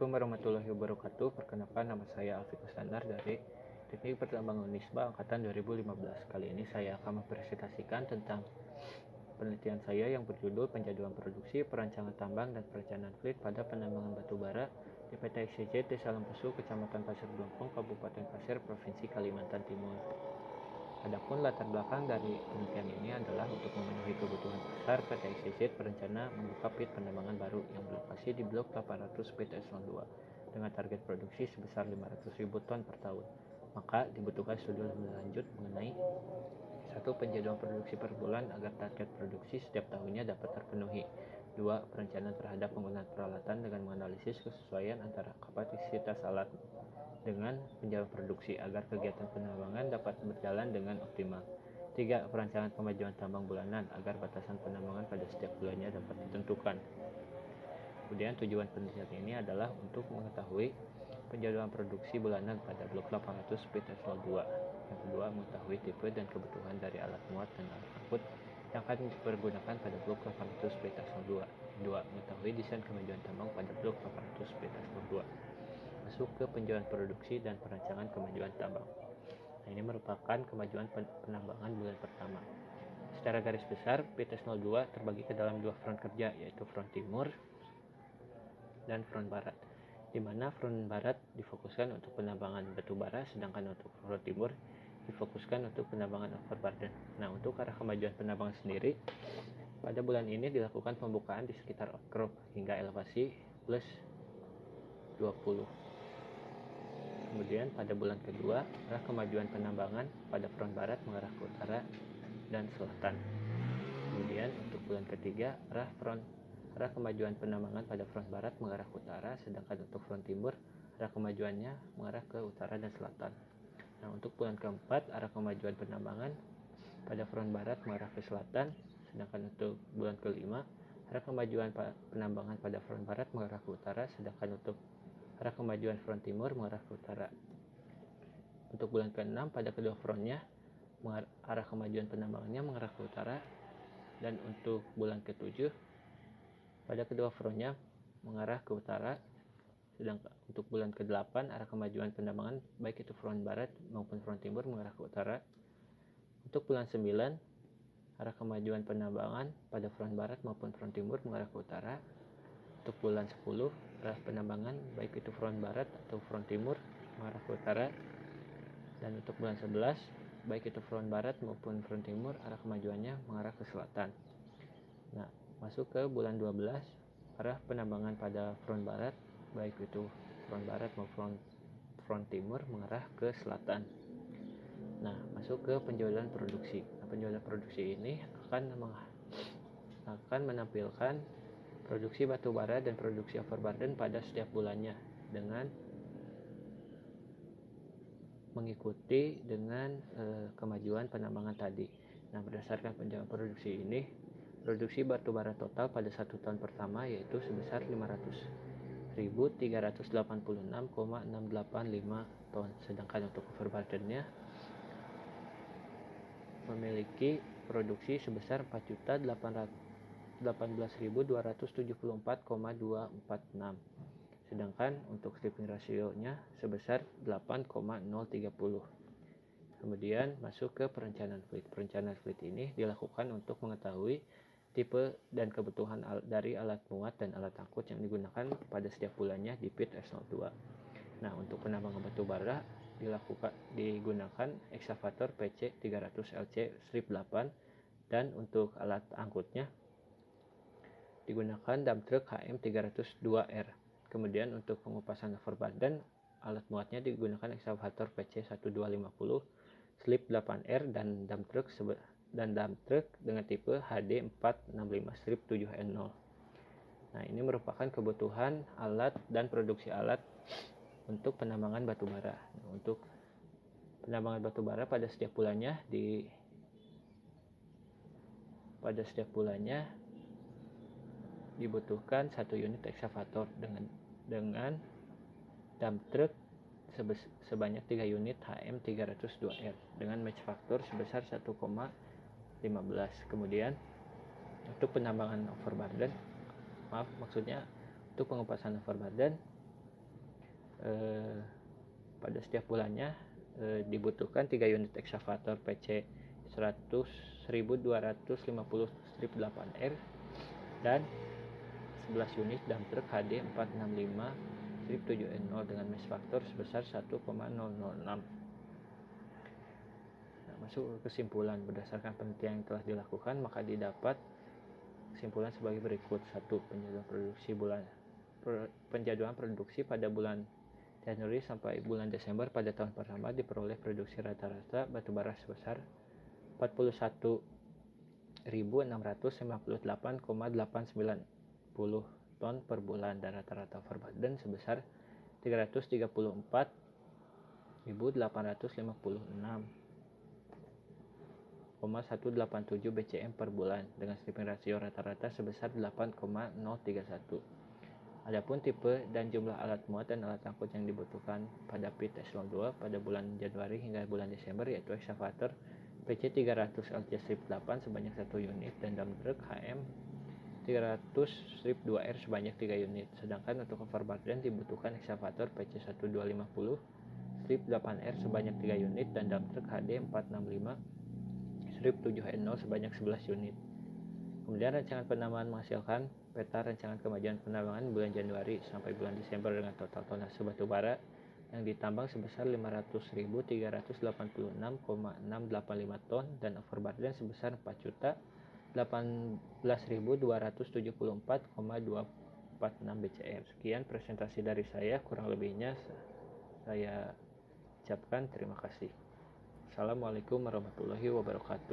Assalamualaikum warahmatullahi wabarakatuh. Perkenalkan, nama saya Alfik Kusandar dari Teknik Pertambangan Unisba Angkatan 2015. Kali ini saya akan mempresentasikan tentang penelitian saya yang berjudul Penjadwalan Produksi, Perancangan Tambang, dan Perencanaan Fleet pada Penambangan Batubara di PT XYZ Desa Lempesu, Kecamatan Pasir Blongkong, Kabupaten Pasir, Provinsi Kalimantan Timur. Adapun latar belakang dari penelitian ini adalah untuk memenuhi kebutuhan pasar, PT XYZ berencana membuka pit penambangan baru yang berlokasi di Blok 800 PT Eselon 2 dengan target produksi sebesar 500.000 ton per tahun. Maka dibutuhkan studi lebih lanjut mengenai satu, penjadwalan produksi per bulan agar target produksi setiap tahunnya dapat terpenuhi. 2. Perencanaan terhadap penggunaan peralatan dengan menganalisis kesesuaian antara kapasitas alat dengan penjadwalan produksi agar kegiatan penambangan dapat berjalan dengan optimal. 3. Perancangan kemajuan tambang bulanan agar batasan penambangan pada setiap bulannya dapat ditentukan. Kemudian tujuan penelitian ini adalah untuk mengetahui penjadwalan produksi bulanan pada Blok 800 PT Eselon 2. Yang kedua, mengetahui tipe dan kebutuhan dari alat muat dan alat angkut yang akan dipergunakan pada Blok 800 PT Eselon 2. Kedua, mengetahui desain kemajuan tambang pada Blok 800 PT Eselon 2. Masuk ke penjualan produksi dan perancangan kemajuan tambang. Nah, ini merupakan kemajuan penambangan bulan pertama. Secara garis besar, PT02 terbagi ke dalam dua front kerja, yaitu front timur dan front barat, di mana front barat difokuskan untuk penambangan batu bara, sedangkan untuk front timur difokuskan untuk penambangan overburden. Nah, untuk arah kemajuan penambangan sendiri, pada bulan ini dilakukan pembukaan di sekitar outcrop hingga elevasi plus 20. Kemudian pada bulan kedua, arah kemajuan penambangan pada front barat mengarah ke utara dan selatan. Kemudian untuk bulan ketiga, arah kemajuan penambangan pada front barat mengarah ke utara, sedangkan untuk front timur arah kemajuannya mengarah ke utara dan selatan. Nah, untuk bulan keempat, arah kemajuan penambangan pada front barat mengarah ke selatan, sedangkan untuk bulan kelima, arah kemajuan penambangan pada front barat mengarah ke utara, sedangkan untuk arah kemajuan front timur mengarah ke utara. Untuk bulan ke-6, pada kedua frontnya arah kemajuan penambangannya mengarah ke utara, dan untuk bulan ke-7 pada kedua frontnya mengarah ke utara. Sedangkan untuk bulan ke-8 arah kemajuan penambangan baik itu front barat maupun front timur mengarah ke utara. Untuk bulan 9 arah kemajuan penambangan pada front barat maupun front timur mengarah ke utara. Untuk bulan 10 arah penambangan baik itu front barat atau front timur mengarah ke utara. Dan untuk bulan 11 baik itu front barat maupun front timur arah kemajuannya mengarah ke selatan. Nah, masuk ke bulan 12, arah penambangan pada front barat baik itu front barat maupun front timur mengarah ke selatan. Nah, masuk ke penjualan produksi. Nah, penjualan produksi ini akan menampilkan produksi batu bara dan produksi overburden pada setiap bulannya dengan mengikuti dengan kemajuan penambangan tadi. Nah, berdasarkan penjualan produksi ini, produksi batu bara total pada satu tahun pertama yaitu sebesar 500.386,685 ton, sedangkan untuk overburdennya memiliki produksi sebesar 4.018.274,246, sedangkan untuk stripping rasionya sebesar 8,030. Kemudian masuk ke perencanaan fleet. Perencanaan fleet ini dilakukan untuk mengetahui tipe dan kebutuhan dari alat muat dan alat angkut yang digunakan pada setiap bulannya di pit Eselon 2. Nah, untuk penambangan batu bara digunakan ekskavator PC 300 LC strip 8, dan untuk alat angkutnya digunakan dump truck HM 302R. Kemudian untuk pengupasan overburden, alat muatnya digunakan ekskavator PC 1250 slip 8R dan dump truck dengan tipe HD 465 strip 7N0. Nah, ini merupakan kebutuhan alat dan produksi alat untuk penambangan batu bara. Nah, untuk penambangan batu bara pada setiap bulannya dibutuhkan 1 unit ekskavator dengan dump truck sebanyak 3 unit HM 302R dengan match factor sebesar 1,15. Kemudian untuk penambangan overburden, untuk pengupasan overburden pada setiap bulannya dibutuhkan 3 unit ekskavator PC 1250-8R dan 11 unit dump truck HD 465-7N0 dengan mass faktor sebesar 1,006. Masuk ke kesimpulan. Berdasarkan penelitian yang telah dilakukan, maka didapat kesimpulan sebagai berikut. 1. Penjadwalan produksi pada bulan Januari sampai bulan Desember pada tahun pertama diperoleh produksi rata-rata batubara sebesar 41.658,890 ton per bulan dan rata-rata overburden sebesar 334.856,187 BCM per bulan dengan stripping rasio rata-rata sebesar 8,031. Adapun tipe dan jumlah alat muat dan alat angkut yang dibutuhkan pada pit eselon 2 pada bulan Januari hingga bulan Desember yaitu ekskavator PC 300 LC strip 8 sebanyak 1 unit dan dump truck HM 300 strip 2R sebanyak 3 unit. Sedangkan untuk overburden dibutuhkan ekskavator PC 1250 strip 8R sebanyak 3 unit dan dump truck HD 465 strip 7N0 sebanyak 11 unit. Kemudian rancangan penambahan menghasilkan peta rancangan kemajuan penambangan bulan Januari sampai bulan Desember dengan total tonase batubara yang ditambang sebesar 500.386,685 ton dan overburden sebesar 4.018.274,246 BCM. Sekian presentasi dari saya, kurang lebihnya saya ucapkan terima kasih. Assalamualaikum warahmatullahi wabarakatuh.